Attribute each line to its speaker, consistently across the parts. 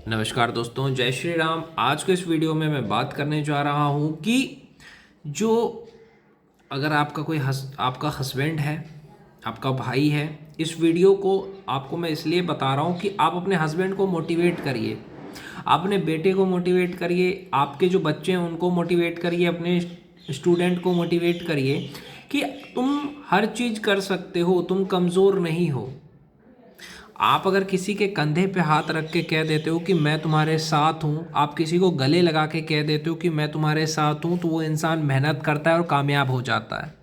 Speaker 1: नमस्कार दोस्तों, जय श्री राम। आज के इस वीडियो में मैं बात करने जा रहा हूँ कि जो अगर आपका आपका हस्बैंड है, आपका भाई है, इस वीडियो को आपको मैं इसलिए बता रहा हूँ कि आप अपने हस्बैंड को मोटिवेट करिए, अपने बेटे को मोटिवेट करिए, आपके जो बच्चे हैं उनको मोटिवेट करिए, अपने स्टूडेंट को मोटिवेट करिए कि तुम हर चीज़ कर सकते हो, तुम कमज़ोर नहीं हो। आप अगर किसी के कंधे पे हाथ रख के कह देते हो कि मैं तुम्हारे साथ हूँ, आप किसी को गले लगा के कह देते हो कि मैं तुम्हारे साथ हूँ, तो वो इंसान मेहनत करता है और कामयाब हो जाता है।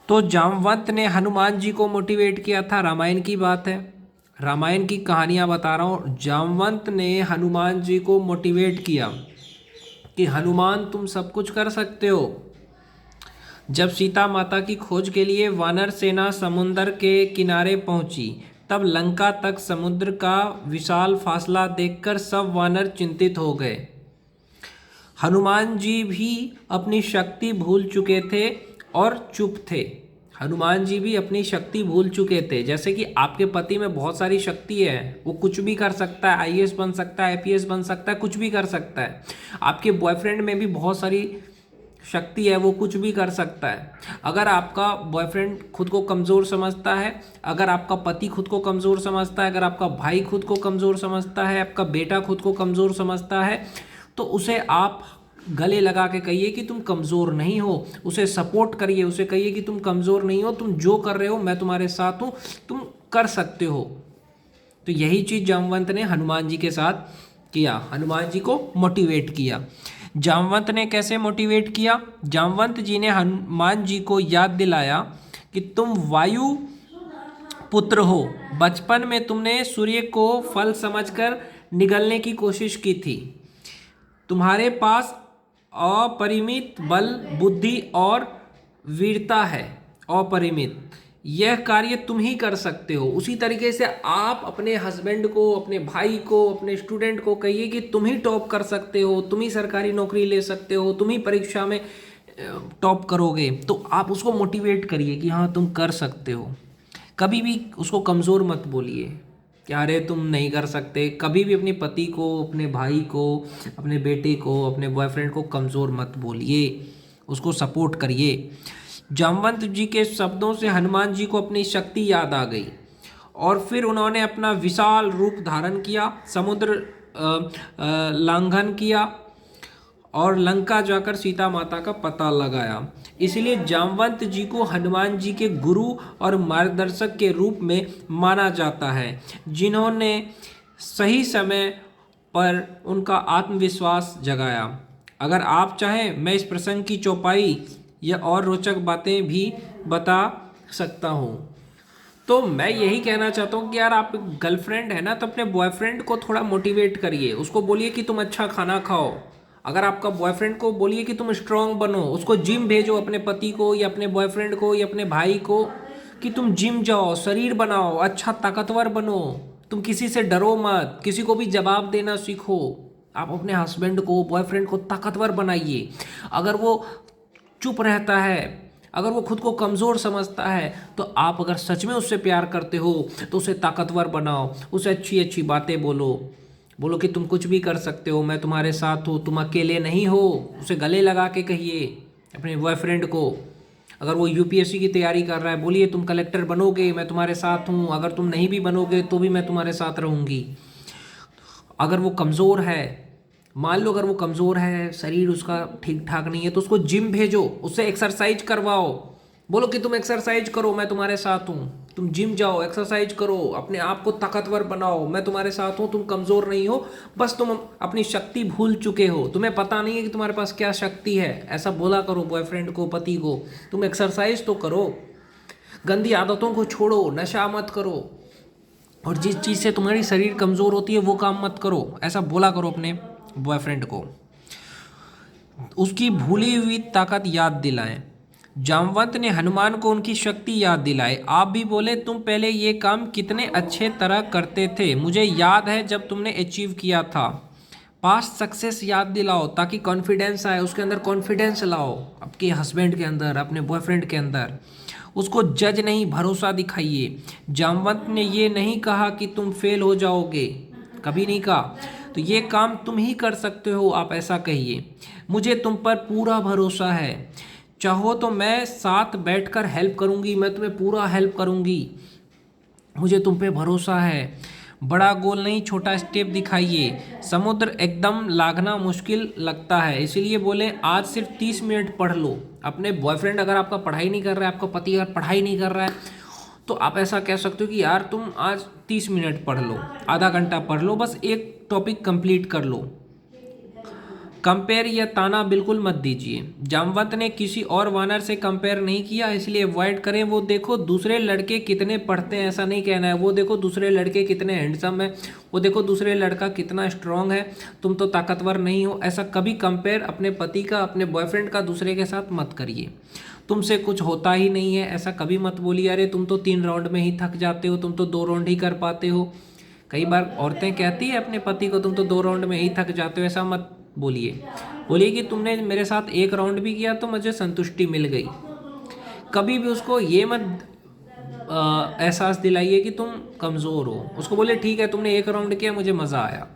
Speaker 1: तो जामवंत ने हनुमान जी को मोटिवेट किया था, रामायण की बात है, रामायण की कहानियाँ बता रहा हूँ। जामवंत ने हनुमान जी को मोटिवेट किया कि हनुमान तुम सब कुछ कर सकते हो। जब सीता माता की खोज के लिए वानर सेना समुद्र के किनारे पहुंची, तब लंका तक समुद्र का विशाल फासला देखकर सब वानर चिंतित हो गए। हनुमान जी भी अपनी शक्ति भूल चुके थे और चुप थे। हनुमान जी भी अपनी शक्ति भूल चुके थे। जैसे कि आपके पति में बहुत सारी शक्ति है, वो कुछ भी कर सकता है, आईएएस बन सकता है, आईपीएस बन सकता है, कुछ भी कर सकता है। आपके बॉयफ्रेंड में भी बहुत सारी शक्ति है, वो कुछ भी कर सकता है। अगर आपका बॉयफ्रेंड खुद को कमज़ोर समझता है, अगर आपका पति खुद को कमज़ोर समझता है, अगर आपका भाई खुद को कमज़ोर समझता है, आपका बेटा खुद को कमज़ोर समझता है, तो उसे आप गले लगा के कहिए कि तुम कमज़ोर नहीं हो, उसे सपोर्ट करिए, उसे कहिए कि तुम कमज़ोर नहीं हो, तुम जो कर रहे हो मैं तुम्हारे साथ हूँ, तुम कर सकते हो। तो यही चीज़ जामवंत ने हनुमान जी के साथ किया, हनुमान जी को मोटिवेट किया। जामवंत ने कैसे मोटिवेट किया? जामवंत जी ने हनुमान जी को याद दिलाया कि तुम वायु पुत्र हो, बचपन में तुमने सूर्य को फल समझकर निगलने की कोशिश की थी, तुम्हारे पास अपरिमित बल, बुद्धि और वीरता है, अपरिमित। यह कार्य तुम ही कर सकते हो। उसी तरीके से आप अपने हस्बैंड को, अपने भाई को, अपने स्टूडेंट को कहिए कि तुम ही टॉप कर सकते हो, तुम ही सरकारी नौकरी ले सकते हो, तुम ही परीक्षा में टॉप करोगे। तो आप उसको मोटिवेट करिए कि हाँ तुम कर सकते हो। कभी भी उसको कमज़ोर मत बोलिए कि अरे तुम नहीं कर सकते। कभी भी अपने पति को, अपने भाई को, अपने बेटे को, अपने बॉयफ्रेंड को कमज़ोर मत बोलिए, उसको सपोर्ट करिए। जामवंत जी के शब्दों से हनुमान जी को अपनी शक्ति याद आ गई और फिर उन्होंने अपना विशाल रूप धारण किया, समुद्र लांघन किया और लंका जाकर सीता माता का पता लगाया। इसलिए जामवंत जी को हनुमान जी के गुरु और मार्गदर्शक के रूप में माना जाता है, जिन्होंने सही समय पर उनका आत्मविश्वास जगाया। अगर आप चाहें मैं इस प्रसंग की चौपाई या और रोचक बातें भी बता सकता हूँ। तो मैं यही कहना चाहता हूँ कि यार आप गर्लफ्रेंड है ना, तो अपने बॉयफ्रेंड को थोड़ा मोटिवेट करिए, उसको बोलिए कि तुम अच्छा खाना खाओ। अगर आपका बॉयफ्रेंड को बोलिए कि तुम स्ट्रांग बनो, उसको जिम भेजो, अपने पति को या अपने बॉयफ्रेंड को या अपने भाई को कि तुम जिम जाओ, शरीर बनाओ, अच्छा ताकतवर बनो, तुम किसी से डरो मत, किसी को भी जवाब देना सीखो। आप अपने हस्बैंड को, बॉयफ्रेंड को ताकतवर बनाइए। अगर वो चुप रहता है, अगर वो खुद को कमज़ोर समझता है, तो आप अगर सच में उससे प्यार करते हो तो उसे ताकतवर बनाओ, उसे अच्छी अच्छी बातें बोलो, बोलो कि तुम कुछ भी कर सकते हो, मैं तुम्हारे साथ हूँ, तुम अकेले नहीं हो। उसे गले लगा के कहिए अपने बॉयफ्रेंड को। अगर वो यूपीएससी की तैयारी कर रहा है, बोलिए तुम कलेक्टर बनोगे, मैं तुम्हारे साथ हूँ, अगर तुम नहीं भी बनोगे तो भी मैं तुम्हारे साथ रहूँगी। अगर वो कमज़ोर है, मान लो अगर वो कमज़ोर है, शरीर उसका ठीक ठाक नहीं है, तो उसको जिम भेजो, उससे एक्सरसाइज करवाओ, बोलो कि तुम एक्सरसाइज करो, मैं तुम्हारे साथ हूँ, तुम जिम जाओ, एक्सरसाइज करो, अपने आप को ताकतवर बनाओ, मैं तुम्हारे साथ हूँ, तुम कमज़ोर नहीं हो, बस तुम अपनी शक्ति भूल चुके हो, तुम्हें पता नहीं है कि तुम्हारे पास क्या शक्ति है। ऐसा बोला करो बॉयफ्रेंड को, पति को, तुम एक्सरसाइज तो करो, गंदी आदतों को छोड़ो, नशा मत करो, और जिस चीज़ से तुम्हारी शरीर कमज़ोर होती है वो काम मत करो। ऐसा बोला करो अपने बॉयफ्रेंड को, उसकी भूली हुई ताकत याद दिलाएं। जामवंत ने हनुमान को उनकी शक्ति याद दिलाई। आप भी बोले तुम पहले ये काम कितने अच्छे तरह करते थे, मुझे याद है जब तुमने अचीव किया था। पास्ट सक्सेस याद दिलाओ ताकि कॉन्फिडेंस आए, उसके अंदर कॉन्फिडेंस लाओ, आपके हस्बैंड के अंदर, अपने बॉयफ्रेंड के अंदर। उसको जज नहीं, भरोसा दिखाइए। जामवंत ने ये नहीं कहा कि तुम फेल हो जाओगे, कभी नहीं कहा। तो ये काम तुम ही कर सकते हो, आप ऐसा कहिए, मुझे तुम पर पूरा भरोसा है, चाहो तो मैं साथ बैठकर हेल्प करूँगी, मैं तुम्हें पूरा हेल्प करूँगी, मुझे तुम पे भरोसा है। बड़ा गोल नहीं, छोटा स्टेप दिखाइए, समुद्र एकदम लांघना मुश्किल लगता है, इसीलिए बोले आज सिर्फ 30 मिनट पढ़ लो। अपने बॉयफ्रेंड अगर आपका पढ़ाई नहीं कर रहा है, आपका पति अगर पढ़ाई नहीं कर रहा है, तो आप ऐसा कह सकते हो कि यार तुम आज 30 मिनट पढ़ लो, आधा घंटा पढ़ लो, बस एक टॉपिक कंप्लीट कर लो। कंपेयर या ताना बिल्कुल मत दीजिए। जामवंत ने किसी और वानर से कंपेयर नहीं किया, इसलिए अवॉइड करें। वो देखो दूसरे लड़के कितने पढ़ते हैं, ऐसा नहीं कहना है। वो देखो दूसरे लड़के कितने हैंडसम है, वो देखो दूसरे लड़का कितना स्ट्रांग है, तुम तो ताकतवर नहीं हो। ऐसा कभी कंपेयर अपने पति का, अपने बॉयफ्रेंड का दूसरे के साथ मत करिए। तुमसे कुछ होता ही नहीं है, ऐसा कभी मत बोलिए। अरे तुम तो 3 राउंड में ही थक जाते हो, तुम तो 2 राउंड ही कर पाते हो। कई बार औरतें कहती है अपने पति को, तुम तो 2 राउंड में ही थक जाते हो। ऐसा मत बोलिए, बोलिए कि तुमने मेरे साथ 1 राउंड भी किया तो मुझे संतुष्टि मिल गई। कभी भी उसको ये मत एहसास दिलाइए कि तुम कमज़ोर हो। उसको बोले ठीक है तुमने 1 राउंड किया, मुझे मज़ा आया,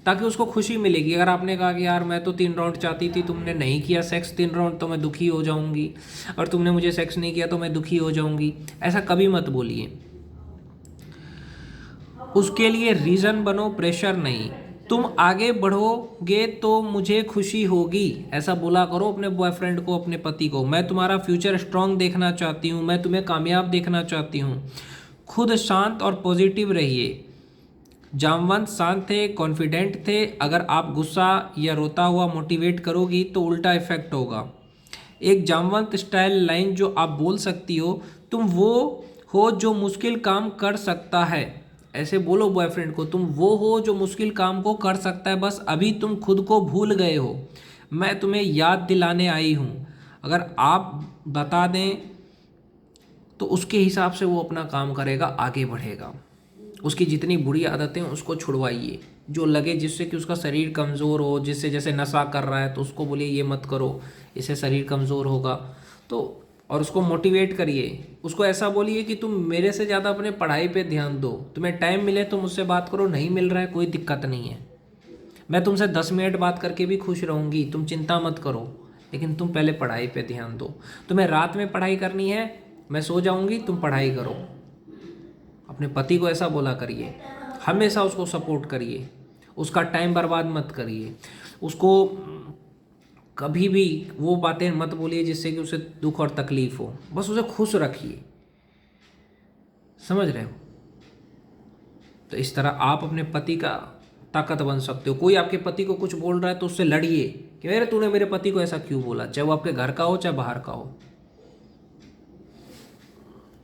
Speaker 1: ताकि उसको खुशी मिलेगी। अगर आपने कहा कि यार मैं तो 3 राउंड चाहती थी, तुमने नहीं किया सेक्स 3 राउंड, तो मैं दुखी हो जाऊंगी, और तुमने मुझे सेक्स नहीं किया तो मैं दुखी हो जाऊंगी, ऐसा कभी मत बोलिए। उसके लिए रीज़न बनो, प्रेशर नहीं। तुम आगे बढ़ोगे तो मुझे खुशी होगी, ऐसा बोला करो अपने बॉयफ्रेंड को, अपने पति को। मैं तुम्हारा फ्यूचर स्ट्रांग देखना चाहती हूँ, मैं तुम्हें कामयाब देखना चाहती हूँ। खुद शांत और पॉजिटिव रहिए। जामवंत शांत थे, कॉन्फिडेंट थे। अगर आप गुस्सा या रोता हुआ मोटिवेट करोगी तो उल्टा इफेक्ट होगा। एक जामवंत स्टाइल लाइन जो आप बोल सकती हो, तुम वो हो जो मुश्किल काम कर सकता है। ऐसे बोलो बॉयफ्रेंड को, तुम वो हो जो मुश्किल काम को कर सकता है, बस अभी तुम खुद को भूल गए हो, मैं तुम्हें याद दिलाने आई हूँ। अगर आप बता दें तो उसके हिसाब से वो अपना काम करेगा, आगे बढ़ेगा। उसकी जितनी बुरी आदतें हैं उसको छुड़वाइए। जो लगे जिससे कि उसका शरीर कमज़ोर हो, जिससे जैसे नशा कर रहा है तो उसको बोलिए ये मत करो, इससे शरीर कमज़ोर होगा। तो और उसको मोटिवेट करिए, उसको ऐसा बोलिए कि तुम मेरे से ज़्यादा अपने पढ़ाई पे ध्यान दो, तुम्हें टाइम मिले तो मुझसे बात करो, नहीं मिल रहा है कोई दिक्कत नहीं है, मैं तुमसे 10 मिनट बात करके भी खुश रहूँगी, तुम चिंता मत करो, लेकिन तुम पहले पढ़ाई पे ध्यान दो। तुम्हें रात में पढ़ाई करनी है, मैं सो जाऊँगी, तुम पढ़ाई करो। अपने पति को ऐसा बोला करिए, हमेशा उसको सपोर्ट करिए, उसका टाइम बर्बाद मत करिए। उसको कभी भी वो बातें मत बोलिए जिससे कि उसे दुख और तकलीफ हो, बस उसे खुश रखिए। समझ रहे हो? तो इस तरह आप अपने पति का ताकत बन सकते हो। कोई आपके पति को कुछ बोल रहा है तो उससे लड़िए कि अरे तूने मेरे पति को ऐसा क्यों बोला, चाहे वो आपके घर का हो चाहे बाहर का हो।